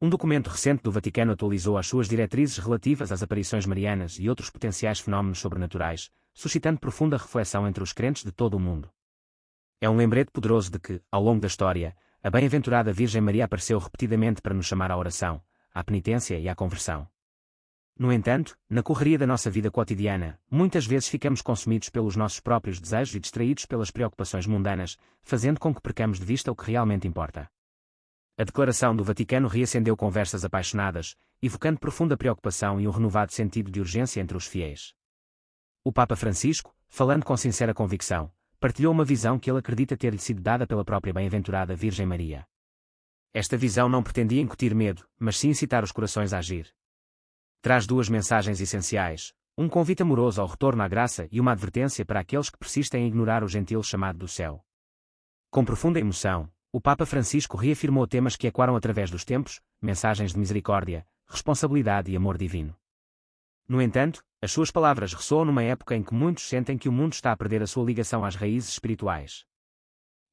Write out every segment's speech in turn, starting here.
Um documento recente do Vaticano atualizou as suas diretrizes relativas às aparições marianas e outros potenciais fenómenos sobrenaturais, suscitando profunda reflexão entre os crentes de todo o mundo. É um lembrete poderoso de que, ao longo da história, a bem-aventurada Virgem Maria apareceu repetidamente para nos chamar à oração, à penitência e à conversão. No entanto, na correria da nossa vida cotidiana, muitas vezes ficamos consumidos pelos nossos próprios desejos e distraídos pelas preocupações mundanas, fazendo com que percamos de vista o que realmente importa. A declaração do Vaticano reacendeu conversas apaixonadas, evocando profunda preocupação e um renovado sentido de urgência entre os fiéis. O Papa Francisco, falando com sincera convicção, partilhou uma visão que ele acredita ter-lhe sido dada pela própria bem-aventurada Virgem Maria. Esta visão não pretendia incutir medo, mas sim incitar os corações a agir. Traz duas mensagens essenciais, um convite amoroso ao retorno à graça e uma advertência para aqueles que persistem em ignorar o gentil chamado do céu. Com profunda emoção, o Papa Francisco reafirmou temas que ecoaram através dos tempos, mensagens de misericórdia, responsabilidade e amor divino. No entanto, as suas palavras ressoam numa época em que muitos sentem que o mundo está a perder a sua ligação às raízes espirituais.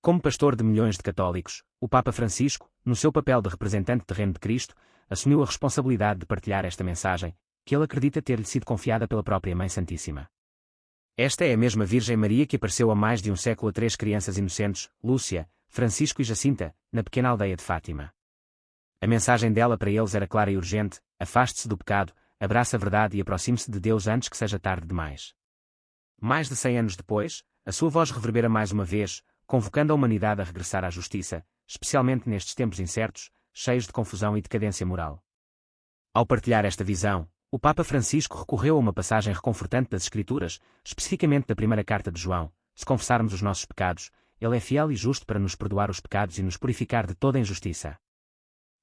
Como pastor de milhões de católicos, o Papa Francisco, no seu papel de representante terreno de Cristo, assumiu a responsabilidade de partilhar esta mensagem, que ele acredita ter-lhe sido confiada pela própria Mãe Santíssima. Esta é a mesma Virgem Maria que apareceu há mais de um século a três crianças inocentes, Lúcia, Francisco e Jacinta, na pequena aldeia de Fátima. A mensagem dela para eles era clara e urgente: afaste-se do pecado, abrace a verdade e aproxime-se de Deus antes que seja tarde demais. Mais de 100 anos depois, a sua voz reverbera mais uma vez, convocando a humanidade a regressar à justiça, especialmente nestes tempos incertos, cheios de confusão e decadência moral. Ao partilhar esta visão, o Papa Francisco recorreu a uma passagem reconfortante das Escrituras, especificamente da primeira carta de João: se confessarmos os nossos pecados, Ele é fiel e justo para nos perdoar os pecados e nos purificar de toda injustiça.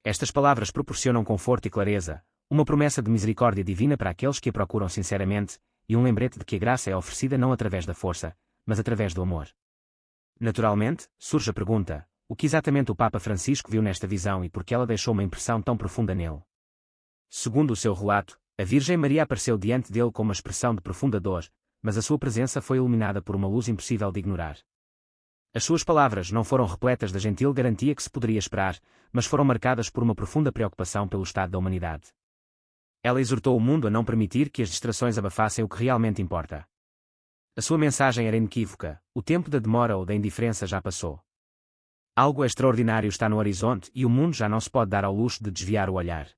Estas palavras proporcionam conforto e clareza, uma promessa de misericórdia divina para aqueles que a procuram sinceramente, e um lembrete de que a graça é oferecida não através da força, mas através do amor. Naturalmente, surge a pergunta: o que exatamente o Papa Francisco viu nesta visão e por que ela deixou uma impressão tão profunda nele? Segundo o seu relato, a Virgem Maria apareceu diante dele com uma expressão de profunda dor, mas a sua presença foi iluminada por uma luz impossível de ignorar. As suas palavras não foram repletas da gentil garantia que se poderia esperar, mas foram marcadas por uma profunda preocupação pelo estado da humanidade. Ela exortou o mundo a não permitir que as distrações abafassem o que realmente importa. A sua mensagem era inequívoca: o tempo da demora ou da indiferença já passou. Algo extraordinário está no horizonte e o mundo já não se pode dar ao luxo de desviar o olhar.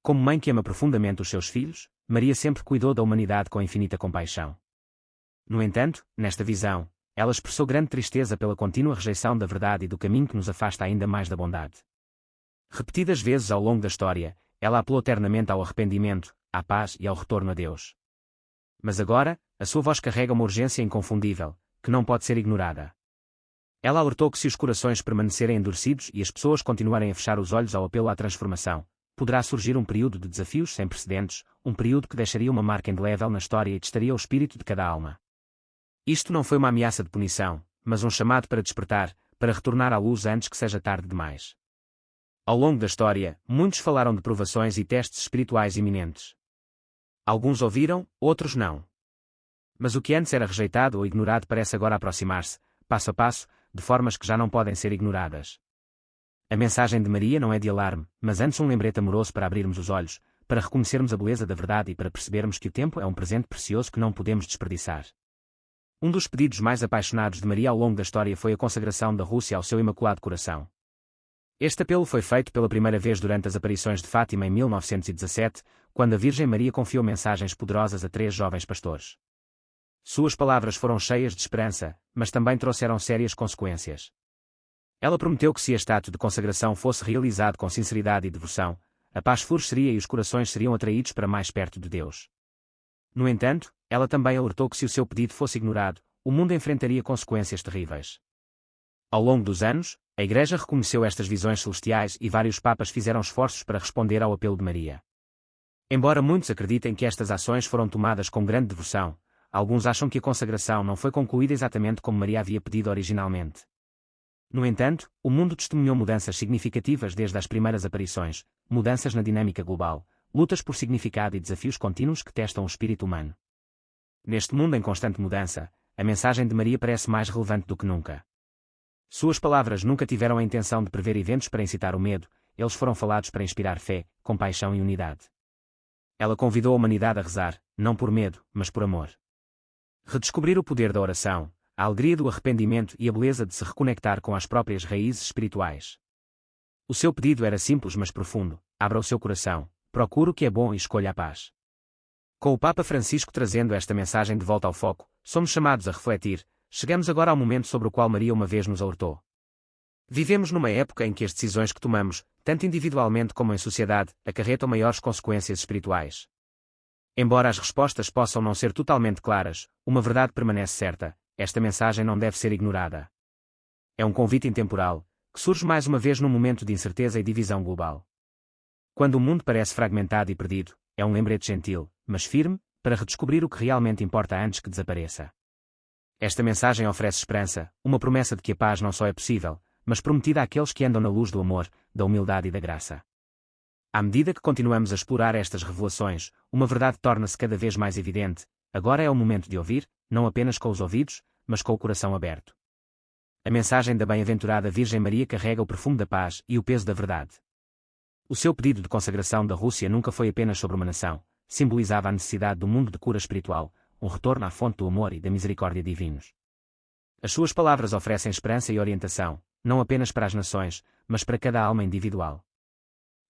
Como mãe que ama profundamente os seus filhos, Maria sempre cuidou da humanidade com infinita compaixão. No entanto, nesta visão, ela expressou grande tristeza pela contínua rejeição da verdade e do caminho que nos afasta ainda mais da bondade. Repetidas vezes ao longo da história, ela apelou eternamente ao arrependimento, à paz e ao retorno a Deus. Mas agora, a sua voz carrega uma urgência inconfundível, que não pode ser ignorada. Ela alertou que se os corações permanecerem endurecidos e as pessoas continuarem a fechar os olhos ao apelo à transformação, poderá surgir um período de desafios sem precedentes, um período que deixaria uma marca indelével na história e testaria o espírito de cada alma. Isto não foi uma ameaça de punição, mas um chamado para despertar, para retornar à luz antes que seja tarde demais. Ao longo da história, muitos falaram de provações e testes espirituais iminentes. Alguns ouviram, outros não. Mas o que antes era rejeitado ou ignorado parece agora aproximar-se, passo a passo, de formas que já não podem ser ignoradas. A mensagem de Maria não é de alarme, mas antes um lembrete amoroso para abrirmos os olhos, para reconhecermos a beleza da verdade e para percebermos que o tempo é um presente precioso que não podemos desperdiçar. Um dos pedidos mais apaixonados de Maria ao longo da história foi a consagração da Rússia ao seu Imaculado Coração. Este apelo foi feito pela primeira vez durante as aparições de Fátima em 1917, quando a Virgem Maria confiou mensagens poderosas a 3 jovens pastores. Suas palavras foram cheias de esperança, mas também trouxeram sérias consequências. Ela prometeu que se este ato de consagração fosse realizado com sinceridade e devoção, a paz floresceria e os corações seriam atraídos para mais perto de Deus. No entanto, ela também alertou que se o seu pedido fosse ignorado, o mundo enfrentaria consequências terríveis. Ao longo dos anos, a Igreja reconheceu estas visões celestiais e vários papas fizeram esforços para responder ao apelo de Maria. Embora muitos acreditem que estas ações foram tomadas com grande devoção, alguns acham que a consagração não foi concluída exatamente como Maria havia pedido originalmente. No entanto, o mundo testemunhou mudanças significativas desde as primeiras aparições, mudanças na dinâmica global, lutas por significado e desafios contínuos que testam o espírito humano. Neste mundo em constante mudança, a mensagem de Maria parece mais relevante do que nunca. Suas palavras nunca tiveram a intenção de prever eventos para incitar o medo, eles foram falados para inspirar fé, compaixão e unidade. Ela convidou a humanidade a rezar, não por medo, mas por amor. Redescobrir o poder da oração, a alegria do arrependimento e a beleza de se reconectar com as próprias raízes espirituais. O seu pedido era simples mas profundo: abra o seu coração, procure o que é bom e escolha a paz. Com o Papa Francisco trazendo esta mensagem de volta ao foco, somos chamados a refletir. Chegamos agora ao momento sobre o qual Maria uma vez nos alertou. Vivemos numa época em que as decisões que tomamos, tanto individualmente como em sociedade, acarretam maiores consequências espirituais. Embora as respostas possam não ser totalmente claras, uma verdade permanece certa: esta mensagem não deve ser ignorada. É um convite intemporal, que surge mais uma vez num momento de incerteza e divisão global. Quando o mundo parece fragmentado e perdido, é um lembrete gentil, mas firme, para redescobrir o que realmente importa antes que desapareça. Esta mensagem oferece esperança, uma promessa de que a paz não só é possível, mas prometida àqueles que andam na luz do amor, da humildade e da graça. À medida que continuamos a explorar estas revelações, uma verdade torna-se cada vez mais evidente: agora é o momento de ouvir, não apenas com os ouvidos, mas com o coração aberto. A mensagem da bem-aventurada Virgem Maria carrega o perfume da paz e o peso da verdade. O seu pedido de consagração da Rússia nunca foi apenas sobre uma nação, simbolizava a necessidade do mundo de cura espiritual, um retorno à fonte do amor e da misericórdia divinos. As suas palavras oferecem esperança e orientação, não apenas para as nações, mas para cada alma individual.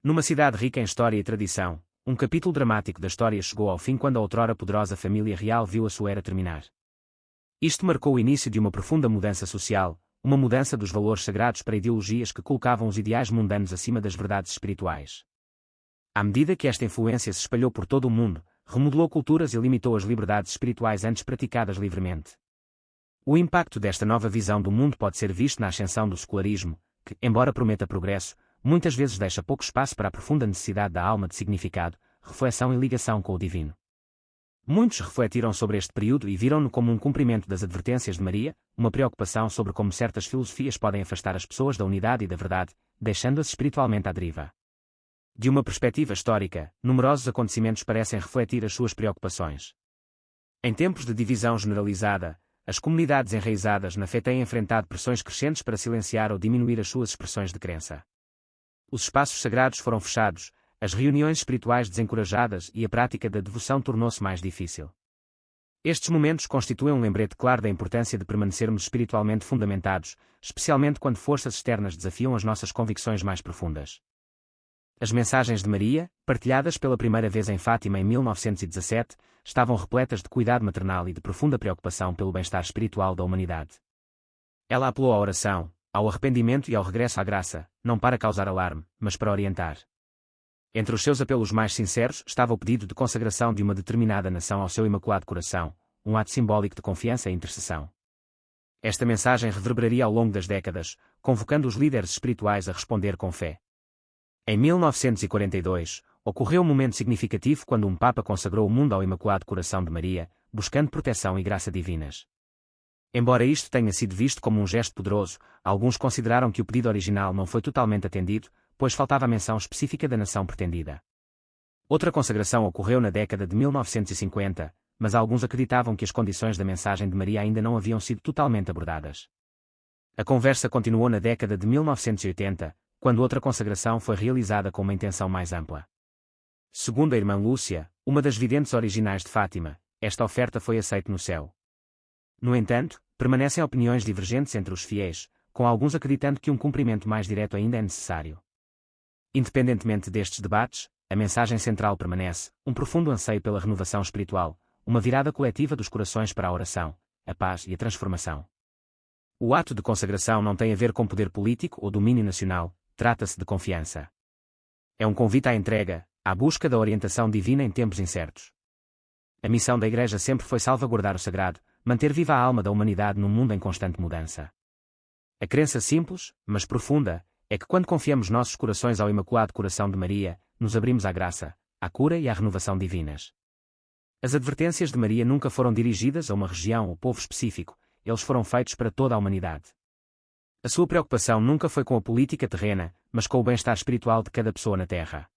Numa cidade rica em história e tradição, um capítulo dramático da história chegou ao fim quando a outrora poderosa família real viu a sua era terminar. Isto marcou o início de uma profunda mudança social, uma mudança dos valores sagrados para ideologias que colocavam os ideais mundanos acima das verdades espirituais. À medida que esta influência se espalhou por todo o mundo, remodelou culturas e limitou as liberdades espirituais antes praticadas livremente. O impacto desta nova visão do mundo pode ser visto na ascensão do secularismo, que, embora prometa progresso, muitas vezes deixa pouco espaço para a profunda necessidade da alma de significado, reflexão e ligação com o divino. Muitos refletiram sobre este período e viram-no como um cumprimento das advertências de Maria, uma preocupação sobre como certas filosofias podem afastar as pessoas da unidade e da verdade, deixando-as espiritualmente à deriva. De uma perspectiva histórica, numerosos acontecimentos parecem refletir as suas preocupações. Em tempos de divisão generalizada, as comunidades enraizadas na fé têm enfrentado pressões crescentes para silenciar ou diminuir as suas expressões de crença. Os espaços sagrados foram fechados, as reuniões espirituais desencorajadas e a prática da devoção tornou-se mais difícil. Estes momentos constituem um lembrete claro da importância de permanecermos espiritualmente fundamentados, especialmente quando forças externas desafiam as nossas convicções mais profundas. As mensagens de Maria, partilhadas pela primeira vez em Fátima em 1917, estavam repletas de cuidado maternal e de profunda preocupação pelo bem-estar espiritual da humanidade. Ela apelou à oração, ao arrependimento e ao regresso à graça, não para causar alarme, mas para orientar. Entre os seus apelos mais sinceros estava o pedido de consagração de uma determinada nação ao seu Imaculado Coração, um ato simbólico de confiança e intercessão. Esta mensagem reverberaria ao longo das décadas, convocando os líderes espirituais a responder com fé. Em 1942, ocorreu um momento significativo quando um Papa consagrou o mundo ao Imaculado Coração de Maria, buscando proteção e graça divinas. Embora isto tenha sido visto como um gesto poderoso, alguns consideraram que o pedido original não foi totalmente atendido, pois faltava a menção específica da nação pretendida. Outra consagração ocorreu na década de 1950, mas alguns acreditavam que as condições da mensagem de Maria ainda não haviam sido totalmente abordadas. A conversa continuou na década de 1980, quando outra consagração foi realizada com uma intenção mais ampla. Segundo a irmã Lúcia, uma das videntes originais de Fátima, esta oferta foi aceita no céu. No entanto, permanecem opiniões divergentes entre os fiéis, com alguns acreditando que um cumprimento mais direto ainda é necessário. Independentemente destes debates, a mensagem central permanece: um profundo anseio pela renovação espiritual, uma virada coletiva dos corações para a oração, a paz e a transformação. O ato de consagração não tem a ver com poder político ou domínio nacional, trata-se de confiança. É um convite à entrega, à busca da orientação divina em tempos incertos. A missão da Igreja sempre foi salvaguardar o sagrado, manter viva a alma da humanidade num mundo em constante mudança. A crença simples, mas profunda, é que quando confiamos nossos corações ao Imaculado Coração de Maria, nos abrimos à graça, à cura e à renovação divinas. As advertências de Maria nunca foram dirigidas a uma região ou povo específico, eles foram feitos para toda a humanidade. A sua preocupação nunca foi com a política terrena, mas com o bem-estar espiritual de cada pessoa na Terra.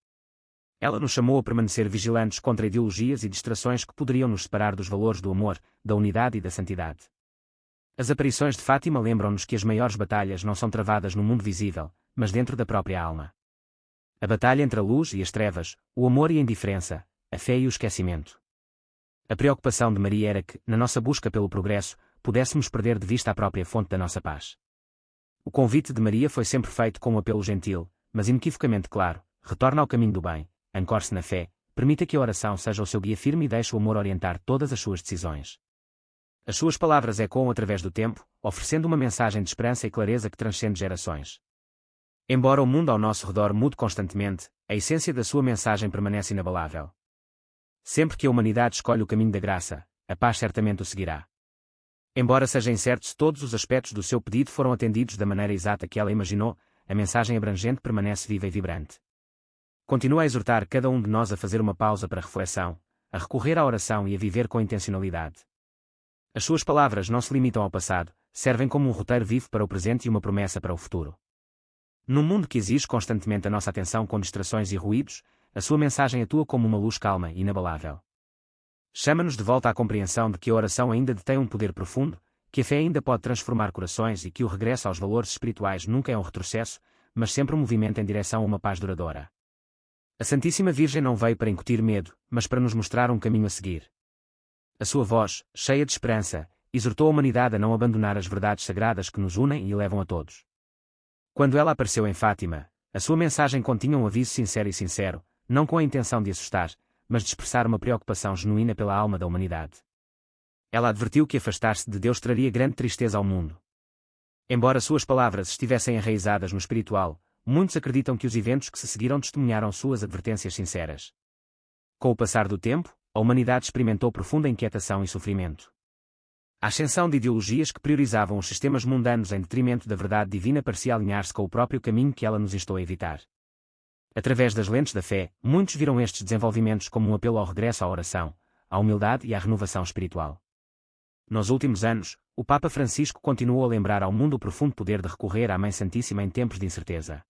Ela nos chamou a permanecer vigilantes contra ideologias e distrações que poderiam nos separar dos valores do amor, da unidade e da santidade. As aparições de Fátima lembram-nos que as maiores batalhas não são travadas no mundo visível, mas dentro da própria alma. A batalha entre a luz e as trevas, o amor e a indiferença, a fé e o esquecimento. A preocupação de Maria era que, na nossa busca pelo progresso, pudéssemos perder de vista a própria fonte da nossa paz. O convite de Maria foi sempre feito com um apelo gentil, mas inequivocamente claro: retorna ao caminho do bem, ancore-se na fé, permita que a oração seja o seu guia firme e deixe o amor orientar todas as suas decisões. As suas palavras ecoam através do tempo, oferecendo uma mensagem de esperança e clareza que transcende gerações. Embora o mundo ao nosso redor mude constantemente, a essência da sua mensagem permanece inabalável. Sempre que a humanidade escolhe o caminho da graça, a paz certamente o seguirá. Embora seja incerto se todos os aspectos do seu pedido foram atendidos da maneira exata que ela imaginou, a mensagem abrangente permanece viva e vibrante. Continua a exortar cada um de nós a fazer uma pausa para reflexão, a recorrer à oração e a viver com intencionalidade. As suas palavras não se limitam ao passado, servem como um roteiro vivo para o presente e uma promessa para o futuro. Num mundo que exige constantemente a nossa atenção com distrações e ruídos, a sua mensagem atua como uma luz calma e inabalável. Chama-nos de volta à compreensão de que a oração ainda detém um poder profundo, que a fé ainda pode transformar corações e que o regresso aos valores espirituais nunca é um retrocesso, mas sempre um movimento em direção a uma paz duradoura. A Santíssima Virgem não veio para incutir medo, mas para nos mostrar um caminho a seguir. A sua voz, cheia de esperança, exortou a humanidade a não abandonar as verdades sagradas que nos unem e levam a todos. Quando ela apareceu em Fátima, a sua mensagem continha um aviso sincero e sincero, não com a intenção de assustar, mas de expressar uma preocupação genuína pela alma da humanidade. Ela advertiu que afastar-se de Deus traria grande tristeza ao mundo. Embora suas palavras estivessem enraizadas no espiritual, muitos acreditam que os eventos que se seguiram testemunharam suas advertências sinceras. Com o passar do tempo, a humanidade experimentou profunda inquietação e sofrimento. A ascensão de ideologias que priorizavam os sistemas mundanos em detrimento da verdade divina parecia alinhar-se com o próprio caminho que ela nos instou a evitar. Através das lentes da fé, muitos viram estes desenvolvimentos como um apelo ao regresso à oração, à humildade e à renovação espiritual. Nos últimos anos, o Papa Francisco continuou a lembrar ao mundo o profundo poder de recorrer à Mãe Santíssima em tempos de incerteza.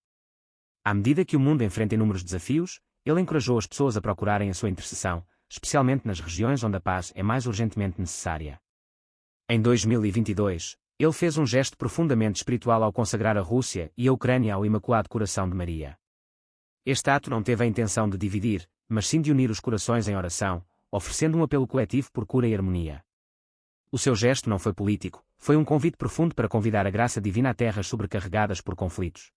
À medida que o mundo enfrenta inúmeros desafios, ele encorajou as pessoas a procurarem a sua intercessão, especialmente nas regiões onde a paz é mais urgentemente necessária. Em 2022, ele fez um gesto profundamente espiritual ao consagrar a Rússia e a Ucrânia ao Imaculado Coração de Maria. Este ato não teve a intenção de dividir, mas sim de unir os corações em oração, oferecendo um apelo coletivo por cura e harmonia. O seu gesto não foi político, foi um convite profundo para convidar a graça divina a terras sobrecarregadas por conflitos.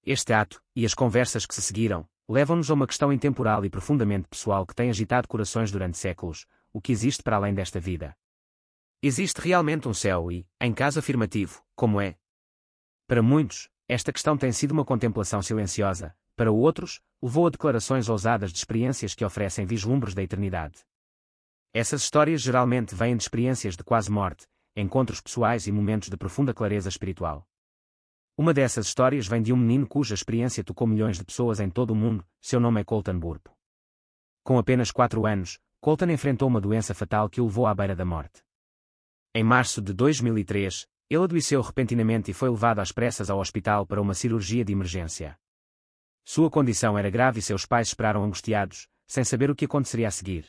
Este ato, e as conversas que se seguiram, levam-nos a uma questão intemporal e profundamente pessoal que tem agitado corações durante séculos: o que existe para além desta vida? Existe realmente um céu e, em caso afirmativo, como é? Para muitos, esta questão tem sido uma contemplação silenciosa, para outros, levou a declarações ousadas de experiências que oferecem vislumbres da eternidade. Essas histórias geralmente vêm de experiências de quase morte, encontros pessoais e momentos de profunda clareza espiritual. Uma dessas histórias vem de um menino cuja experiência tocou milhões de pessoas em todo o mundo. Seu nome é Colton Burpo. Com apenas 4 anos, Colton enfrentou uma doença fatal que o levou à beira da morte. Em março de 2003, ele adoeceu repentinamente e foi levado às pressas ao hospital para uma cirurgia de emergência. Sua condição era grave e seus pais esperaram angustiados, sem saber o que aconteceria a seguir.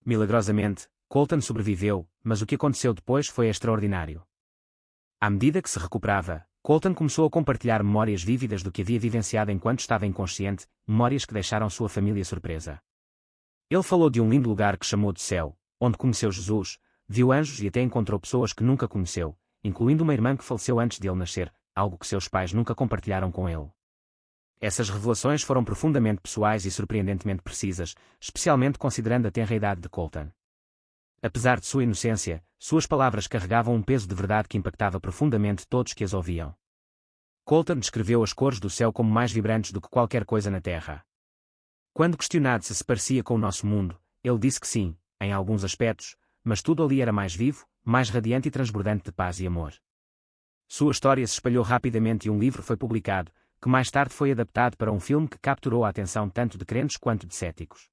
Milagrosamente, Colton sobreviveu, mas o que aconteceu depois foi extraordinário. À medida que se recuperava, Colton começou a compartilhar memórias vívidas do que havia vivenciado enquanto estava inconsciente, memórias que deixaram sua família surpresa. Ele falou de um lindo lugar que chamou de céu, onde conheceu Jesus, viu anjos e até encontrou pessoas que nunca conheceu, incluindo uma irmã que faleceu antes de ele nascer, algo que seus pais nunca compartilharam com ele. Essas revelações foram profundamente pessoais e surpreendentemente precisas, especialmente considerando a tenra idade de Colton. Apesar de sua inocência, suas palavras carregavam um peso de verdade que impactava profundamente todos que as ouviam. Colton descreveu as cores do céu como mais vibrantes do que qualquer coisa na Terra. Quando questionado se parecia com o nosso mundo, ele disse que sim, em alguns aspectos, mas tudo ali era mais vivo, mais radiante e transbordante de paz e amor. Sua história se espalhou rapidamente e um livro foi publicado, que mais tarde foi adaptado para um filme que capturou a atenção tanto de crentes quanto de céticos.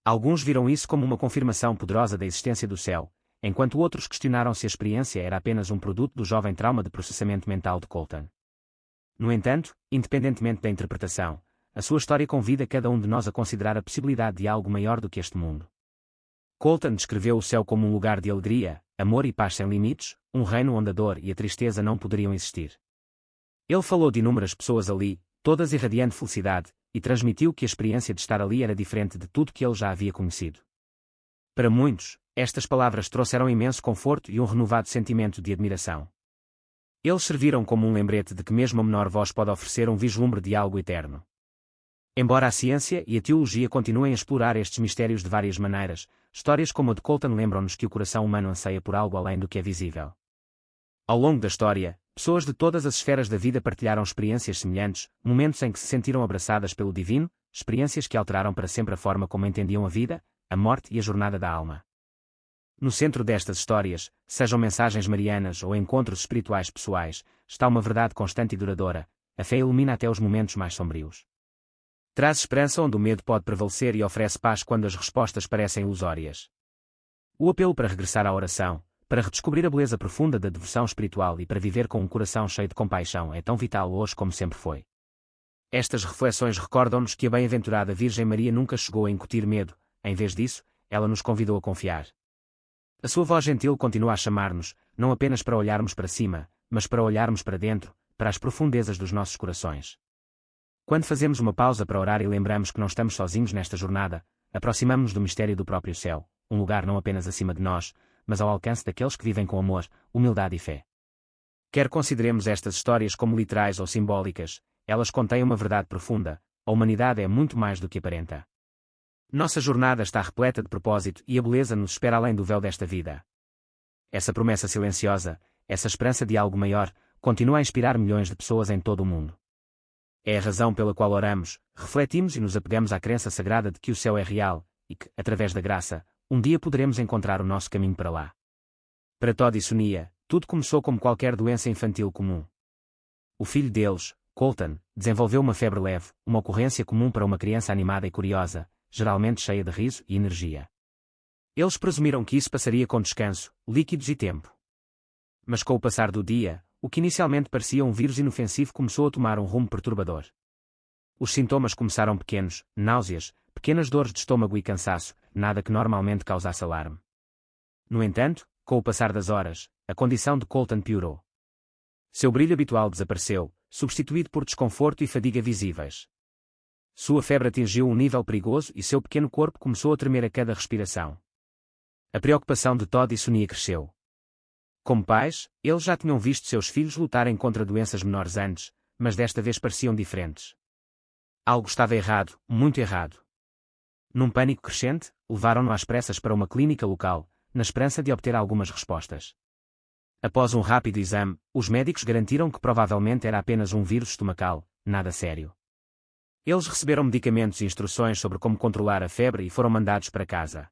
Alguns viram isso como uma confirmação poderosa da existência do céu, enquanto outros questionaram se a experiência era apenas um produto do jovem trauma de processamento mental de Colton. No entanto, independentemente da interpretação, a sua história convida cada um de nós a considerar a possibilidade de algo maior do que este mundo. Colton descreveu o céu como um lugar de alegria, amor e paz sem limites, um reino onde a dor e a tristeza não poderiam existir. Ele falou de inúmeras pessoas ali, todas irradiando felicidade, e transmitiu que a experiência de estar ali era diferente de tudo que ele já havia conhecido. Para muitos, estas palavras trouxeram imenso conforto e um renovado sentimento de admiração. Eles serviram como um lembrete de que mesmo a menor voz pode oferecer um vislumbre de algo eterno. Embora a ciência e a teologia continuem a explorar estes mistérios de várias maneiras, histórias como a de Colton lembram-nos que o coração humano anseia por algo além do que é visível. Ao longo da história, pessoas de todas as esferas da vida partilharam experiências semelhantes, momentos em que se sentiram abraçadas pelo divino, experiências que alteraram para sempre a forma como entendiam a vida, a morte e a jornada da alma. No centro destas histórias, sejam mensagens marianas ou encontros espirituais pessoais, está uma verdade constante e duradoura: a fé ilumina até os momentos mais sombrios. Traz esperança onde o medo pode prevalecer e oferece paz quando as respostas parecem ilusórias. O apelo para regressar à oração, para redescobrir a beleza profunda da devoção espiritual e para viver com um coração cheio de compaixão é tão vital hoje como sempre foi. Estas reflexões recordam-nos que a bem-aventurada Virgem Maria nunca chegou a incutir medo, em vez disso, ela nos convidou a confiar. A sua voz gentil continua a chamar-nos, não apenas para olharmos para cima, mas para olharmos para dentro, para as profundezas dos nossos corações. Quando fazemos uma pausa para orar e lembramos que não estamos sozinhos nesta jornada, aproximamos-nos do mistério do próprio céu, um lugar não apenas acima de nós, mas ao alcance daqueles que vivem com amor, humildade e fé. Quer consideremos estas histórias como literais ou simbólicas, elas contêm uma verdade profunda: a humanidade é muito mais do que aparenta. Nossa jornada está repleta de propósito e a beleza nos espera além do véu desta vida. Essa promessa silenciosa, essa esperança de algo maior, continua a inspirar milhões de pessoas em todo o mundo. É a razão pela qual oramos, refletimos e nos apegamos à crença sagrada de que o céu é real, e que, através da graça, um dia poderemos encontrar o nosso caminho para lá. Para Todd e Sonia, tudo começou como qualquer doença infantil comum. O filho deles, Colton, desenvolveu uma febre leve, uma ocorrência comum para uma criança animada e curiosa, geralmente cheia de riso e energia. Eles presumiram que isso passaria com descanso, líquidos e tempo. Mas com o passar do dia, o que inicialmente parecia um vírus inofensivo começou a tomar um rumo perturbador. Os sintomas começaram pequenos: náuseas, pequenas dores de estômago e cansaço, nada que normalmente causasse alarme. No entanto, com o passar das horas, a condição de Colton piorou. Seu brilho habitual desapareceu, substituído por desconforto e fadiga visíveis. Sua febre atingiu um nível perigoso e seu pequeno corpo começou a tremer a cada respiração. A preocupação de Todd e Sonia cresceu. Como pais, eles já tinham visto seus filhos lutarem contra doenças menores antes, mas desta vez pareciam diferentes. Algo estava errado, muito errado. Num pânico crescente, levaram-no às pressas para uma clínica local, na esperança de obter algumas respostas. Após um rápido exame, os médicos garantiram que provavelmente era apenas um vírus estomacal, nada sério. Eles receberam medicamentos e instruções sobre como controlar a febre e foram mandados para casa.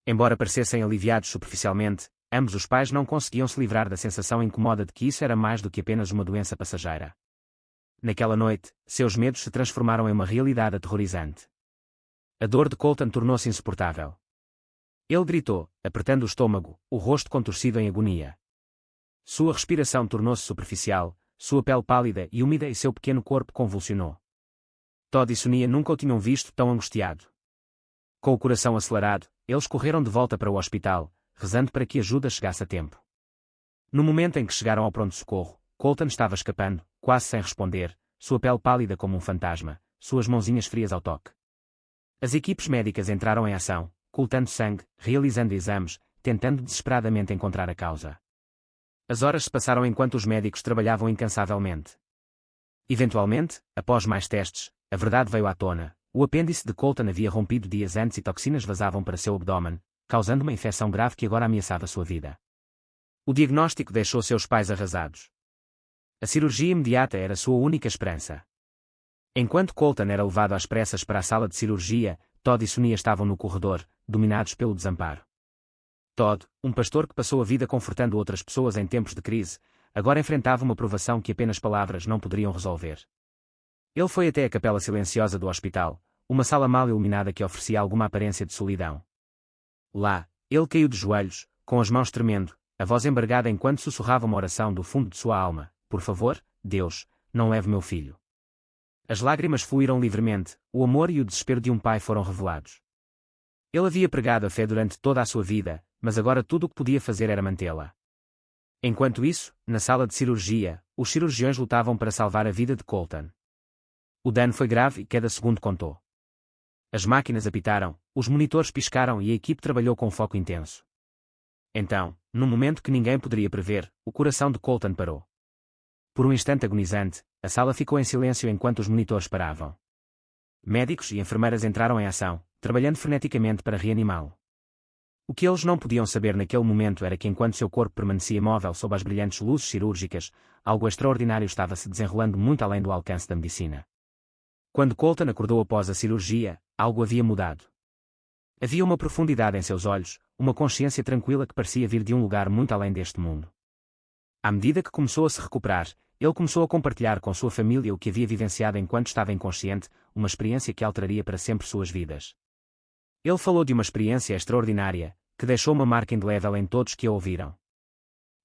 Embora parecessem aliviados superficialmente, ambos os pais não conseguiam se livrar da sensação incômoda de que isso era mais do que apenas uma doença passageira. Naquela noite, seus medos se transformaram em uma realidade aterrorizante. A dor de Colton tornou-se insuportável. Ele gritou, apertando o estômago, o rosto contorcido em agonia. Sua respiração tornou-se superficial, sua pele pálida e úmida e seu pequeno corpo convulsionou. Todd e Sonia nunca o tinham visto tão angustiado. Com o coração acelerado, eles correram de volta para o hospital, rezando para que a ajuda chegasse a tempo. No momento em que chegaram ao pronto-socorro, Colton estava escapando, quase sem responder, sua pele pálida como um fantasma, suas mãozinhas frias ao toque. As equipes médicas entraram em ação, coletando sangue, realizando exames, tentando desesperadamente encontrar a causa. As horas se passaram enquanto os médicos trabalhavam incansavelmente. Eventualmente, após mais testes, a verdade veio à tona: o apêndice de Colton havia rompido dias antes e toxinas vazavam para seu abdômen, causando uma infecção grave que agora ameaçava sua vida. O diagnóstico deixou seus pais arrasados. A cirurgia imediata era sua única esperança. Enquanto Colton era levado às pressas para a sala de cirurgia, Todd e Sonia estavam no corredor, dominados pelo desamparo. Todd, um pastor que passou a vida confortando outras pessoas em tempos de crise, agora enfrentava uma provação que apenas palavras não poderiam resolver. Ele foi até a capela silenciosa do hospital, uma sala mal iluminada que oferecia alguma aparência de solidão. Lá, ele caiu de joelhos, com as mãos tremendo, a voz embargada enquanto sussurrava uma oração do fundo de sua alma: por favor, Deus, não leve meu filho. As lágrimas fluíram livremente, o amor e o desespero de um pai foram revelados. Ele havia pregado a fé durante toda a sua vida, mas agora tudo o que podia fazer era mantê-la. Enquanto isso, na sala de cirurgia, os cirurgiões lutavam para salvar a vida de Colton. O dano foi grave e cada segundo contou. As máquinas apitaram, os monitores piscaram e a equipe trabalhou com foco intenso. Então, num momento que ninguém poderia prever, o coração de Colton parou. Por um instante agonizante, a sala ficou em silêncio enquanto os monitores paravam. Médicos e enfermeiras entraram em ação, trabalhando freneticamente para reanimá-lo. O que eles não podiam saber naquele momento era que enquanto seu corpo permanecia imóvel sob as brilhantes luzes cirúrgicas, algo extraordinário estava se desenrolando muito além do alcance da medicina. Quando Colton acordou após a cirurgia, algo havia mudado. Havia uma profundidade em seus olhos, uma consciência tranquila que parecia vir de um lugar muito além deste mundo. À medida que começou a se recuperar, ele começou a compartilhar com sua família o que havia vivenciado enquanto estava inconsciente, uma experiência que alteraria para sempre suas vidas. Ele falou de uma experiência extraordinária, que deixou uma marca indelével em todos que a ouviram.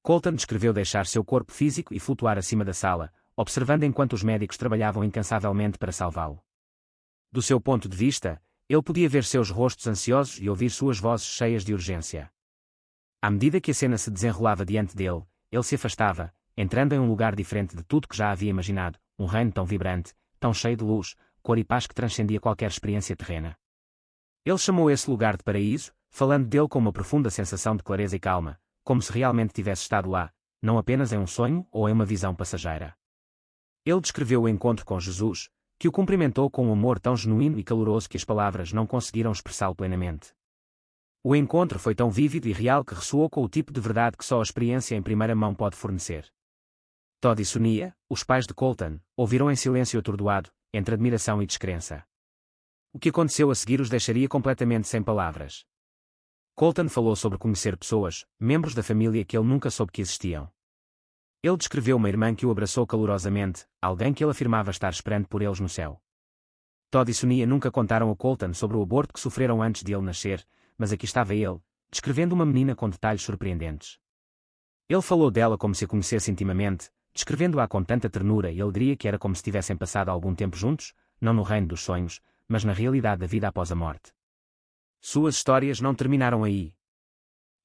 Colton descreveu deixar seu corpo físico e flutuar acima da sala, observando enquanto os médicos trabalhavam incansavelmente para salvá-lo. Do seu ponto de vista, ele podia ver seus rostos ansiosos e ouvir suas vozes cheias de urgência. À medida que a cena se desenrolava diante dele, ele se afastava, entrando em um lugar diferente de tudo que já havia imaginado, um reino tão vibrante, tão cheio de luz, cor e paz que transcendia qualquer experiência terrena. Ele chamou esse lugar de paraíso, falando dele com uma profunda sensação de clareza e calma, como se realmente tivesse estado lá, não apenas em um sonho ou em uma visão passageira. Ele descreveu o encontro com Jesus, que o cumprimentou com um amor tão genuíno e caloroso que as palavras não conseguiram expressá-lo plenamente. O encontro foi tão vívido e real que ressoou com o tipo de verdade que só a experiência em primeira mão pode fornecer. Todd e Sonia, os pais de Colton, ouviram em silêncio atordoado, entre admiração e descrença. O que aconteceu a seguir os deixaria completamente sem palavras. Colton falou sobre conhecer pessoas, membros da família que ele nunca soube que existiam. Ele descreveu uma irmã que o abraçou calorosamente, alguém que ele afirmava estar esperando por eles no céu. Todd e Sonia nunca contaram a Colton sobre o aborto que sofreram antes de ele nascer, mas aqui estava ele, descrevendo uma menina com detalhes surpreendentes. Ele falou dela como se a conhecesse intimamente, descrevendo-a com tanta ternura e alegria que era como se tivessem passado algum tempo juntos, não no reino dos sonhos, mas na realidade da vida após a morte. Suas histórias não terminaram aí.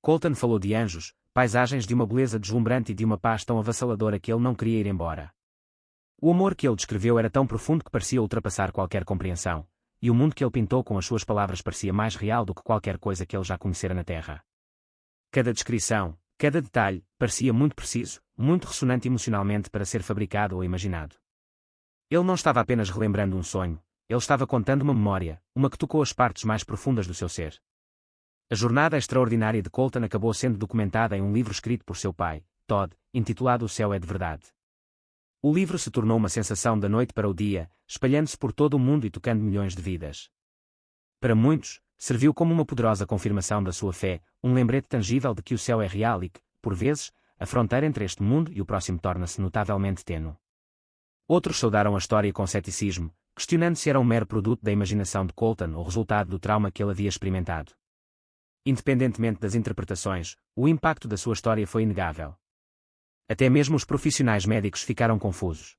Colton falou de anjos, paisagens de uma beleza deslumbrante e de uma paz tão avassaladora que ele não queria ir embora. O amor que ele descreveu era tão profundo que parecia ultrapassar qualquer compreensão, e o mundo que ele pintou com as suas palavras parecia mais real do que qualquer coisa que ele já conhecera na Terra. Cada descrição, cada detalhe, parecia muito preciso, muito ressonante emocionalmente para ser fabricado ou imaginado. Ele não estava apenas relembrando um sonho, ele estava contando uma memória, uma que tocou as partes mais profundas do seu ser. A jornada extraordinária de Colton acabou sendo documentada em um livro escrito por seu pai, Todd, intitulado O Céu é de Verdade. O livro se tornou uma sensação da noite para o dia, espalhando-se por todo o mundo e tocando milhões de vidas. Para muitos, serviu como uma poderosa confirmação da sua fé, um lembrete tangível de que o céu é real e que, por vezes, a fronteira entre este mundo e o próximo torna-se notavelmente tênue. Outros saudaram a história com ceticismo, questionando se era um mero produto da imaginação de Colton ou resultado do trauma que ele havia experimentado. Independentemente das interpretações, o impacto da sua história foi inegável. Até mesmo os profissionais médicos ficaram confusos.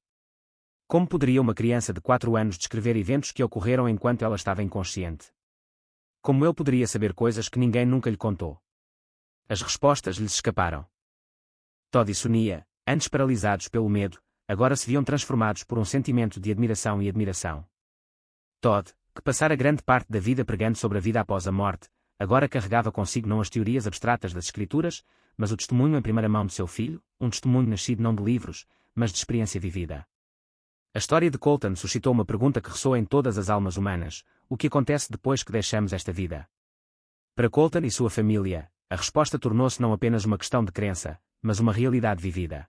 Como poderia uma criança de 4 anos descrever eventos que ocorreram enquanto ela estava inconsciente? Como ele poderia saber coisas que ninguém nunca lhe contou? As respostas lhes escaparam. Todd e Sonia, antes paralisados pelo medo, agora se viam transformados por um sentimento de admiração e admiração. Todd, que passara grande parte da vida pregando sobre a vida após a morte, agora carregava consigo não as teorias abstratas das escrituras, mas o testemunho em primeira mão de seu filho, um testemunho nascido não de livros, mas de experiência vivida. A história de Colton suscitou uma pergunta que ressoa em todas as almas humanas: o que acontece depois que deixamos esta vida? Para Colton e sua família, a resposta tornou-se não apenas uma questão de crença, mas uma realidade vivida.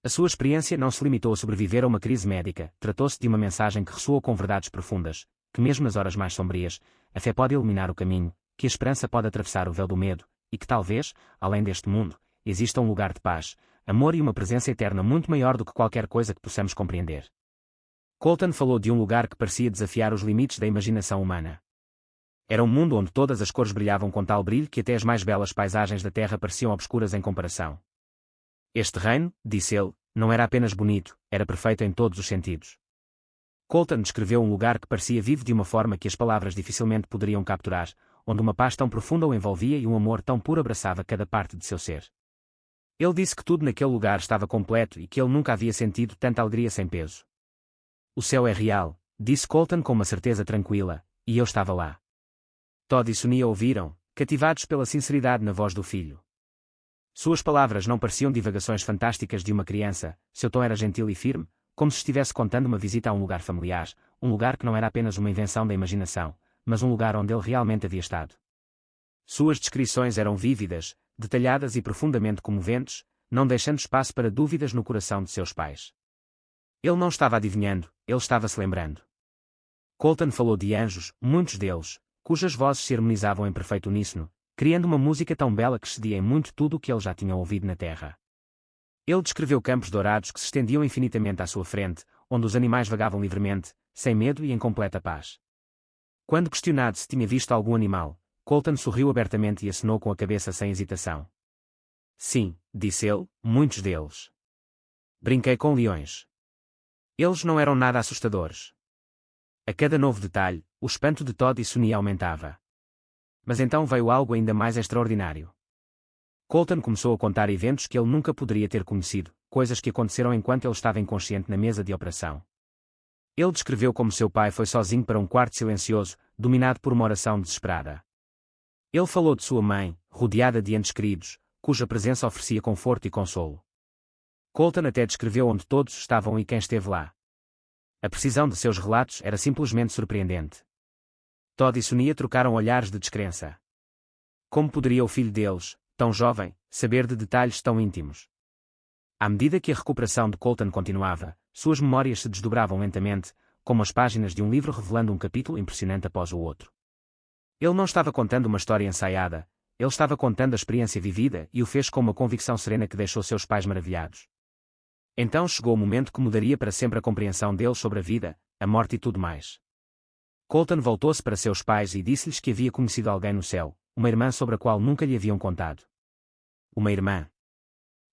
A sua experiência não se limitou a sobreviver a uma crise médica, tratou-se de uma mensagem que ressoou com verdades profundas, que mesmo nas horas mais sombrias, a fé pode iluminar o caminho, que a esperança pode atravessar o véu do medo, e que talvez, além deste mundo, exista um lugar de paz, amor e uma presença eterna muito maior do que qualquer coisa que possamos compreender. Colton falou de um lugar que parecia desafiar os limites da imaginação humana. Era um mundo onde todas as cores brilhavam com tal brilho que até as mais belas paisagens da Terra pareciam obscuras em comparação. Este reino, disse ele, não era apenas bonito, era perfeito em todos os sentidos. Colton descreveu um lugar que parecia vivo de uma forma que as palavras dificilmente poderiam capturar, onde uma paz tão profunda o envolvia e um amor tão puro abraçava cada parte de seu ser. Ele disse que tudo naquele lugar estava completo e que ele nunca havia sentido tanta alegria sem peso. O céu é real, disse Colton com uma certeza tranquila, e eu estava lá. Todd e Sonia ouviram, cativados pela sinceridade na voz do filho. Suas palavras não pareciam divagações fantásticas de uma criança, seu tom era gentil e firme, como se estivesse contando uma visita a um lugar familiar, um lugar que não era apenas uma invenção da imaginação, mas um lugar onde ele realmente havia estado. Suas descrições eram vívidas, detalhadas e profundamente comoventes, não deixando espaço para dúvidas no coração de seus pais. Ele não estava adivinhando, ele estava se lembrando. Colton falou de anjos, muitos deles, cujas vozes se harmonizavam em perfeito uníssono, criando uma música tão bela que excedia em muito tudo o que ele já tinha ouvido na terra. Ele descreveu campos dourados que se estendiam infinitamente à sua frente, onde os animais vagavam livremente, sem medo e em completa paz. Quando questionado se tinha visto algum animal, Colton sorriu abertamente e acenou com a cabeça sem hesitação. Sim, disse ele, muitos deles. Brinquei com leões. Eles não eram nada assustadores. A cada novo detalhe, o espanto de Todd e Sonia aumentava. Mas então veio algo ainda mais extraordinário. Colton começou a contar eventos que ele nunca poderia ter conhecido, coisas que aconteceram enquanto ele estava inconsciente na mesa de operação. Ele descreveu como seu pai foi sozinho para um quarto silencioso, dominado por uma oração desesperada. Ele falou de sua mãe, rodeada de entes queridos, cuja presença oferecia conforto e consolo. Colton até descreveu onde todos estavam e quem esteve lá. A precisão de seus relatos era simplesmente surpreendente. Todd e Sonia trocaram olhares de descrença. Como poderia o filho deles, tão jovem, saber de detalhes tão íntimos? À medida que a recuperação de Colton continuava, suas memórias se desdobravam lentamente, como as páginas de um livro revelando um capítulo impressionante após o outro. Ele não estava contando uma história ensaiada, ele estava contando a experiência vivida e o fez com uma convicção serena que deixou seus pais maravilhados. Então chegou o momento que mudaria para sempre a compreensão deles sobre a vida, a morte e tudo mais. Colton voltou-se para seus pais e disse-lhes que havia conhecido alguém no céu, uma irmã sobre a qual nunca lhe haviam contado. Uma irmã.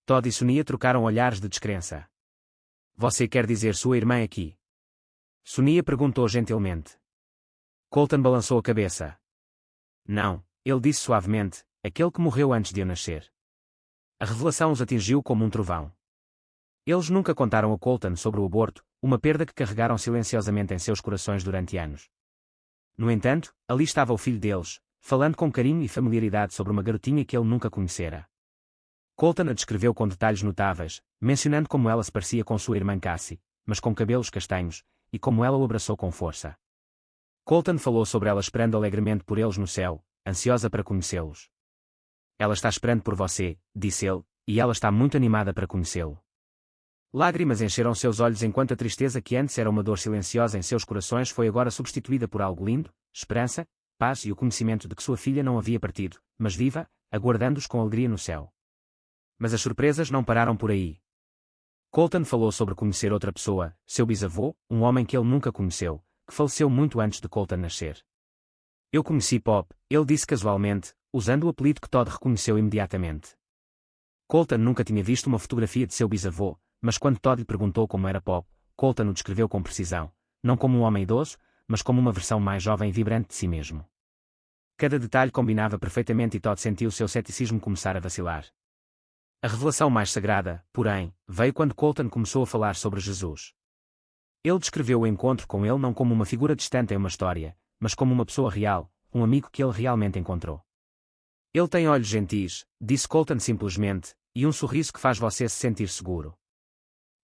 Todd e Sonia trocaram olhares de descrença. Você quer dizer sua irmã aqui? Sonia perguntou gentilmente. Colton balançou a cabeça. Não, ele disse suavemente, aquele que morreu antes de eu nascer. A revelação os atingiu como um trovão. Eles nunca contaram a Colton sobre o aborto, uma perda que carregaram silenciosamente em seus corações durante anos. No entanto, ali estava o filho deles, falando com carinho e familiaridade sobre uma garotinha que ele nunca conhecera. Colton a descreveu com detalhes notáveis, mencionando como ela se parecia com sua irmã Cassie, mas com cabelos castanhos, e como ela o abraçou com força. Colton falou sobre ela esperando alegremente por eles no céu, ansiosa para conhecê-los. Ela está esperando por você, disse ele, e ela está muito animada para conhecê-lo. Lágrimas encheram seus olhos enquanto a tristeza que antes era uma dor silenciosa em seus corações foi agora substituída por algo lindo, esperança, paz e o conhecimento de que sua filha não havia partido, mas viva, aguardando-os com alegria no céu. Mas as surpresas não pararam por aí. Colton falou sobre conhecer outra pessoa, seu bisavô, um homem que ele nunca conheceu, que faleceu muito antes de Colton nascer. Eu conheci Pop, ele disse casualmente, usando o apelido que Todd reconheceu imediatamente. Colton nunca tinha visto uma fotografia de seu bisavô, mas quando Todd lhe perguntou como era Pop, Colton o descreveu com precisão, não como um homem idoso, mas como uma versão mais jovem e vibrante de si mesmo. Cada detalhe combinava perfeitamente e Todd sentiu seu ceticismo começar a vacilar. A revelação mais sagrada, porém, veio quando Colton começou a falar sobre Jesus. Ele descreveu o encontro com ele não como uma figura distante em uma história, mas como uma pessoa real, um amigo que ele realmente encontrou. Ele tem olhos gentis, disse Colton simplesmente, e um sorriso que faz você se sentir seguro.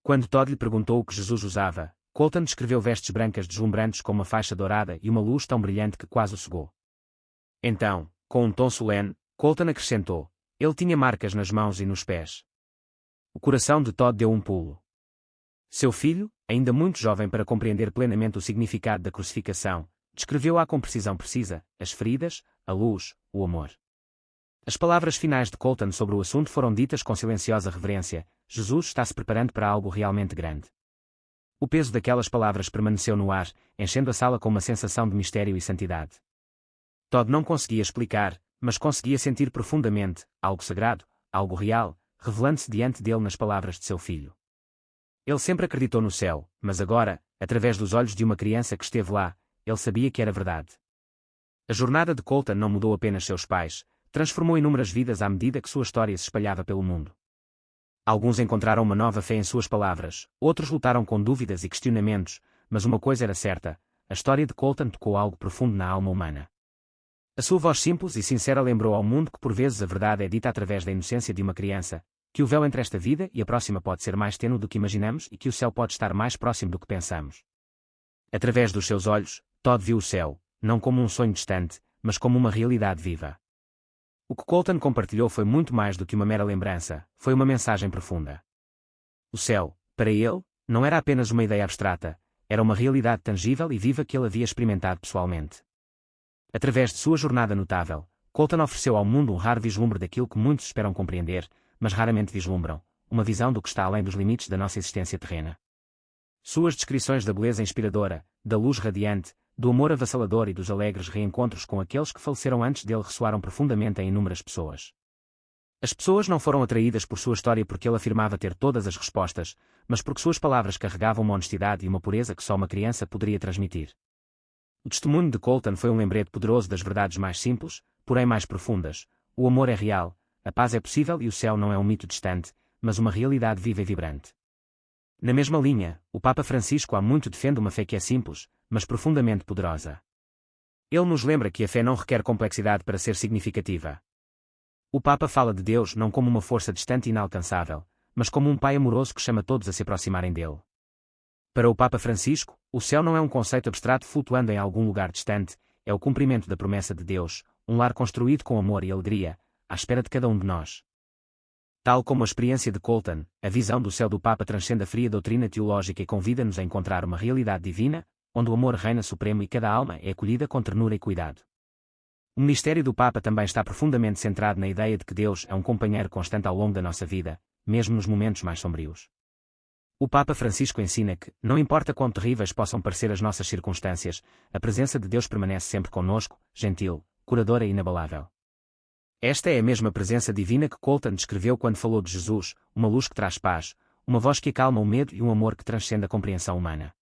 Quando Todd lhe perguntou o que Jesus usava, Colton descreveu vestes brancas deslumbrantes com uma faixa dourada e uma luz tão brilhante que quase o cegou. Então, com um tom solene, Colton acrescentou, ele tinha marcas nas mãos e nos pés. O coração de Todd deu um pulo. Seu filho, ainda muito jovem para compreender plenamente o significado da crucificação, descreveu-a com precisão precisa, as feridas, a luz, o amor. As palavras finais de Colton sobre o assunto foram ditas com silenciosa reverência, Jesus está se preparando para algo realmente grande. O peso daquelas palavras permaneceu no ar, enchendo a sala com uma sensação de mistério e santidade. Todd não conseguia explicar, mas conseguia sentir profundamente, algo sagrado, algo real, revelando-se diante dele nas palavras de seu filho. Ele sempre acreditou no céu, mas agora, através dos olhos de uma criança que esteve lá, ele sabia que era verdade. A jornada de Colton não mudou apenas seus pais, transformou inúmeras vidas à medida que sua história se espalhava pelo mundo. Alguns encontraram uma nova fé em suas palavras, outros lutaram com dúvidas e questionamentos, mas uma coisa era certa: a história de Colton tocou algo profundo na alma humana. A sua voz simples e sincera lembrou ao mundo que por vezes a verdade é dita através da inocência de uma criança, que o véu entre esta vida e a próxima pode ser mais tênue do que imaginamos e que o céu pode estar mais próximo do que pensamos. Através dos seus olhos, Todd viu o céu, não como um sonho distante, mas como uma realidade viva. O que Colton compartilhou foi muito mais do que uma mera lembrança, foi uma mensagem profunda. O céu, para ele, não era apenas uma ideia abstrata, era uma realidade tangível e viva que ele havia experimentado pessoalmente. Através de sua jornada notável, Colton ofereceu ao mundo um raro vislumbre daquilo que muitos esperam compreender, mas raramente vislumbram, uma visão do que está além dos limites da nossa existência terrena. Suas descrições da beleza inspiradora, da luz radiante, do amor avassalador e dos alegres reencontros com aqueles que faleceram antes dele ressoaram profundamente em inúmeras pessoas. As pessoas não foram atraídas por sua história porque ele afirmava ter todas as respostas, mas porque suas palavras carregavam uma honestidade e uma pureza que só uma criança poderia transmitir. O testemunho de Colton foi um lembrete poderoso das verdades mais simples, porém mais profundas. O amor é real, a paz é possível e o céu não é um mito distante, mas uma realidade viva e vibrante. Na mesma linha, o Papa Francisco há muito defende uma fé que é simples, mas profundamente poderosa. Ele nos lembra que a fé não requer complexidade para ser significativa. O Papa fala de Deus não como uma força distante e inalcançável, mas como um Pai amoroso que chama todos a se aproximarem dele. Para o Papa Francisco, o céu não é um conceito abstrato flutuando em algum lugar distante, é o cumprimento da promessa de Deus, um lar construído com amor e alegria, à espera de cada um de nós. Tal como a experiência de Colton, a visão do céu do Papa transcende a fria doutrina teológica e convida-nos a encontrar uma realidade divina, onde o amor reina supremo e cada alma é acolhida com ternura e cuidado. O ministério do Papa também está profundamente centrado na ideia de que Deus é um companheiro constante ao longo da nossa vida, mesmo nos momentos mais sombrios. O Papa Francisco ensina que, não importa quão terríveis possam parecer as nossas circunstâncias, a presença de Deus permanece sempre conosco, gentil, curadora e inabalável. Esta é a mesma presença divina que Colton descreveu quando falou de Jesus, uma luz que traz paz, uma voz que acalma o medo e um amor que transcende a compreensão humana.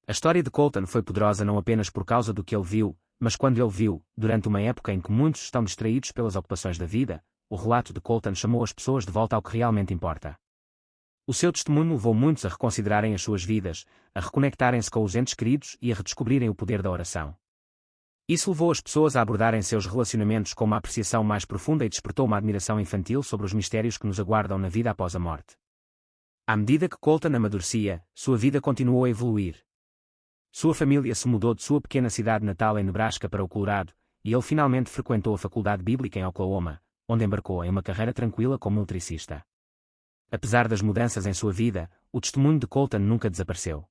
A história de Colton foi poderosa não apenas por causa do que ele viu, mas quando ele viu, durante uma época em que muitos estão distraídos pelas ocupações da vida, o relato de Colton chamou as pessoas de volta ao que realmente importa. O seu testemunho levou muitos a reconsiderarem as suas vidas, a reconectarem-se com os entes queridos e a redescobrirem o poder da oração. Isso levou as pessoas a abordarem seus relacionamentos com uma apreciação mais profunda e despertou uma admiração infantil sobre os mistérios que nos aguardam na vida após a morte. À medida que Colton amadurecia, sua vida continuou a evoluir. Sua família se mudou de sua pequena cidade natal em Nebraska para o Colorado, e ele finalmente frequentou a faculdade bíblica em Oklahoma, onde embarcou em uma carreira tranquila como eletricista. Apesar das mudanças em sua vida, o testemunho de Colton nunca desapareceu.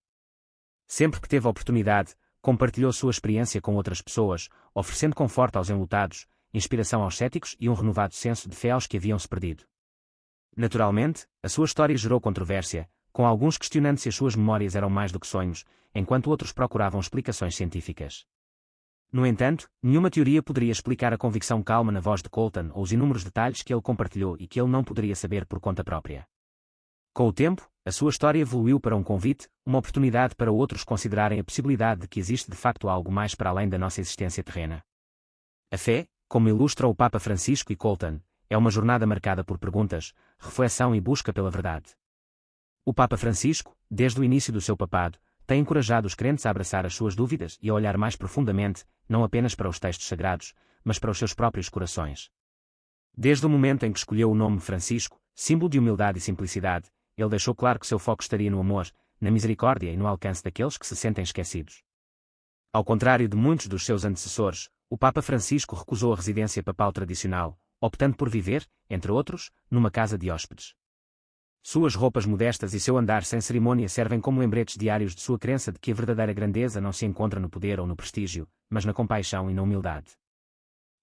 Sempre que teve a oportunidade, compartilhou sua experiência com outras pessoas, oferecendo conforto aos enlutados, inspiração aos céticos e um renovado senso de fé aos que haviam se perdido. Naturalmente, a sua história gerou controvérsia, com alguns questionando se as suas memórias eram mais do que sonhos, enquanto outros procuravam explicações científicas. No entanto, nenhuma teoria poderia explicar a convicção calma na voz de Colton ou os inúmeros detalhes que ele compartilhou e que ele não poderia saber por conta própria. Com o tempo, a sua história evoluiu para um convite, uma oportunidade para outros considerarem a possibilidade de que existe de facto algo mais para além da nossa existência terrena. A fé, como ilustra o Papa Francisco e Colton, é uma jornada marcada por perguntas, reflexão e busca pela verdade. O Papa Francisco, desde o início do seu papado, tem encorajado os crentes a abraçar as suas dúvidas e a olhar mais profundamente, não apenas para os textos sagrados, mas para os seus próprios corações. Desde o momento em que escolheu o nome Francisco, símbolo de humildade e simplicidade, ele deixou claro que seu foco estaria no amor, na misericórdia e no alcance daqueles que se sentem esquecidos. Ao contrário de muitos dos seus antecessores, o Papa Francisco recusou a residência papal tradicional, optando por viver, entre outros, numa casa de hóspedes. Suas roupas modestas e seu andar sem cerimônia servem como lembretes diários de sua crença de que a verdadeira grandeza não se encontra no poder ou no prestígio, mas na compaixão e na humildade.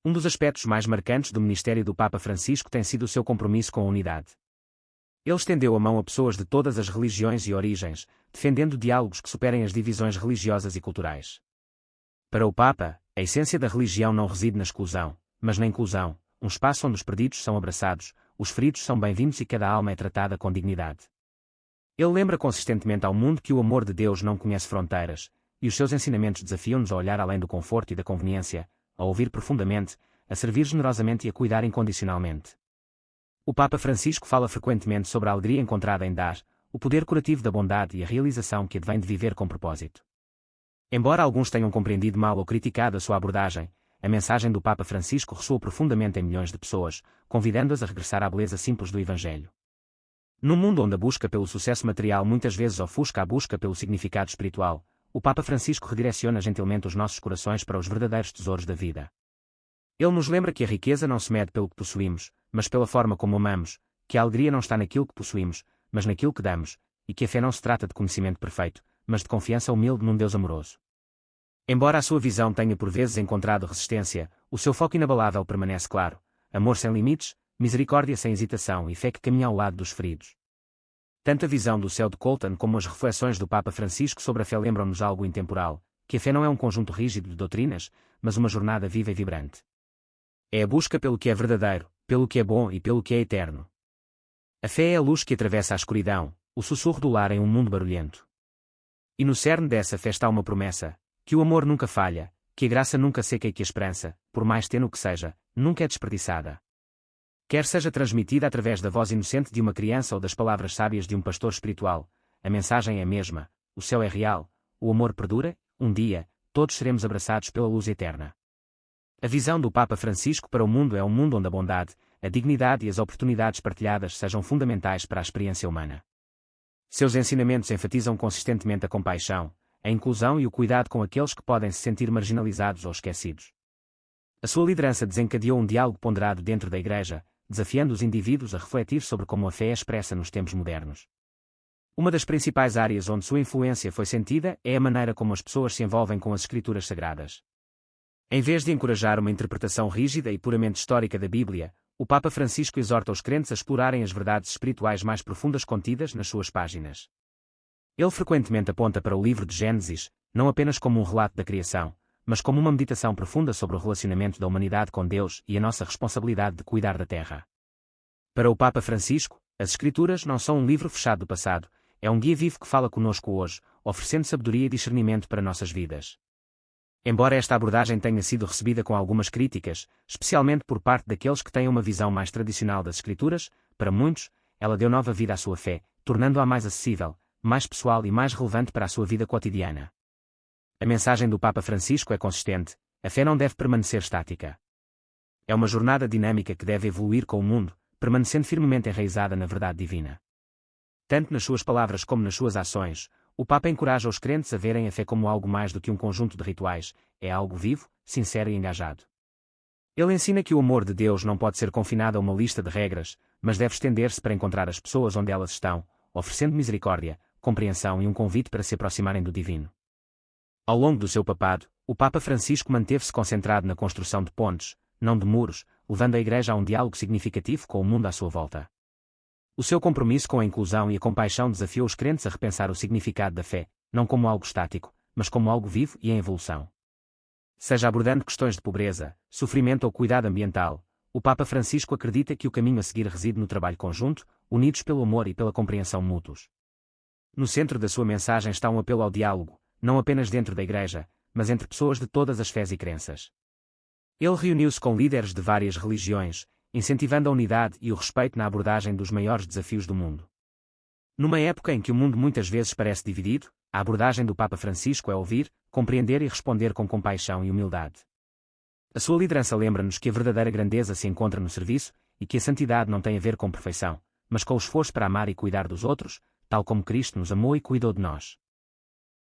Um dos aspectos mais marcantes do ministério do Papa Francisco tem sido o seu compromisso com a unidade. Ele estendeu a mão a pessoas de todas as religiões e origens, defendendo diálogos que superem as divisões religiosas e culturais. Para o Papa, a essência da religião não reside na exclusão, mas na inclusão, um espaço onde os perdidos são abraçados, os feridos são bem-vindos e cada alma é tratada com dignidade. Ele lembra consistentemente ao mundo que o amor de Deus não conhece fronteiras, e os seus ensinamentos desafiam-nos a olhar além do conforto e da conveniência, a ouvir profundamente, a servir generosamente e a cuidar incondicionalmente. O Papa Francisco fala frequentemente sobre a alegria encontrada em dar, o poder curativo da bondade e a realização que advém de viver com propósito. Embora alguns tenham compreendido mal ou criticado a sua abordagem, a mensagem do Papa Francisco ressoou profundamente em milhões de pessoas, convidando-as a regressar à beleza simples do Evangelho. Num mundo onde a busca pelo sucesso material muitas vezes ofusca a busca pelo significado espiritual, o Papa Francisco redireciona gentilmente os nossos corações para os verdadeiros tesouros da vida. Ele nos lembra que a riqueza não se mede pelo que possuímos, mas pela forma como amamos, que a alegria não está naquilo que possuímos, mas naquilo que damos, e que a fé não se trata de conhecimento perfeito, mas de confiança humilde num Deus amoroso. Embora a sua visão tenha por vezes encontrado resistência, o seu foco inabalável permanece claro: amor sem limites, misericórdia sem hesitação e fé que caminha ao lado dos feridos. Tanto a visão do céu de Colton como as reflexões do Papa Francisco sobre a fé lembram-nos algo intemporal, que a fé não é um conjunto rígido de doutrinas, mas uma jornada viva e vibrante. É a busca pelo que é verdadeiro, pelo que é bom e pelo que é eterno. A fé é a luz que atravessa a escuridão, o sussurro do lar em um mundo barulhento. E no cerne dessa fé está uma promessa: que o amor nunca falha, que a graça nunca seca e que a esperança, por mais tenue que seja, nunca é desperdiçada. Quer seja transmitida através da voz inocente de uma criança ou das palavras sábias de um pastor espiritual, a mensagem é a mesma: o céu é real, o amor perdura, um dia, todos seremos abraçados pela luz eterna. A visão do Papa Francisco para o mundo é um mundo onde a bondade, a dignidade e as oportunidades partilhadas sejam fundamentais para a experiência humana. Seus ensinamentos enfatizam consistentemente a compaixão, a inclusão e o cuidado com aqueles que podem se sentir marginalizados ou esquecidos. A sua liderança desencadeou um diálogo ponderado dentro da Igreja, desafiando os indivíduos a refletir sobre como a fé é expressa nos tempos modernos. Uma das principais áreas onde sua influência foi sentida é a maneira como as pessoas se envolvem com as Escrituras Sagradas. Em vez de encorajar uma interpretação rígida e puramente histórica da Bíblia, o Papa Francisco exorta os crentes a explorarem as verdades espirituais mais profundas contidas nas suas páginas. Ele frequentemente aponta para o livro de Gênesis, não apenas como um relato da criação, mas como uma meditação profunda sobre o relacionamento da humanidade com Deus e a nossa responsabilidade de cuidar da terra. Para o Papa Francisco, as Escrituras não são um livro fechado do passado, é um guia vivo que fala conosco hoje, oferecendo sabedoria e discernimento para nossas vidas. Embora esta abordagem tenha sido recebida com algumas críticas, especialmente por parte daqueles que têm uma visão mais tradicional das Escrituras, para muitos, ela deu nova vida à sua fé, tornando-a mais acessível, mais pessoal e mais relevante para a sua vida cotidiana. A mensagem do Papa Francisco é consistente: a fé não deve permanecer estática. É uma jornada dinâmica que deve evoluir com o mundo, permanecendo firmemente enraizada na verdade divina. Tanto nas suas palavras como nas suas ações, o Papa encoraja os crentes a verem a fé como algo mais do que um conjunto de rituais, é algo vivo, sincero e engajado. Ele ensina que o amor de Deus não pode ser confinado a uma lista de regras, mas deve estender-se para encontrar as pessoas onde elas estão, oferecendo misericórdia, compreensão e um convite para se aproximarem do divino. Ao longo do seu papado, o Papa Francisco manteve-se concentrado na construção de pontes, não de muros, levando a Igreja a um diálogo significativo com o mundo à sua volta. O seu compromisso com a inclusão e a compaixão desafiou os crentes a repensar o significado da fé, não como algo estático, mas como algo vivo e em evolução. Seja abordando questões de pobreza, sofrimento ou cuidado ambiental, o Papa Francisco acredita que o caminho a seguir reside no trabalho conjunto, unidos pelo amor e pela compreensão mútuos. No centro da sua mensagem está um apelo ao diálogo, não apenas dentro da Igreja, mas entre pessoas de todas as fés e crenças. Ele reuniu-se com líderes de várias religiões, incentivando a unidade e o respeito na abordagem dos maiores desafios do mundo. Numa época em que o mundo muitas vezes parece dividido, a abordagem do Papa Francisco é ouvir, compreender e responder com compaixão e humildade. A sua liderança lembra-nos que a verdadeira grandeza se encontra no serviço, e que a santidade não tem a ver com perfeição, mas com o esforço para amar e cuidar dos outros, tal como Cristo nos amou e cuidou de nós.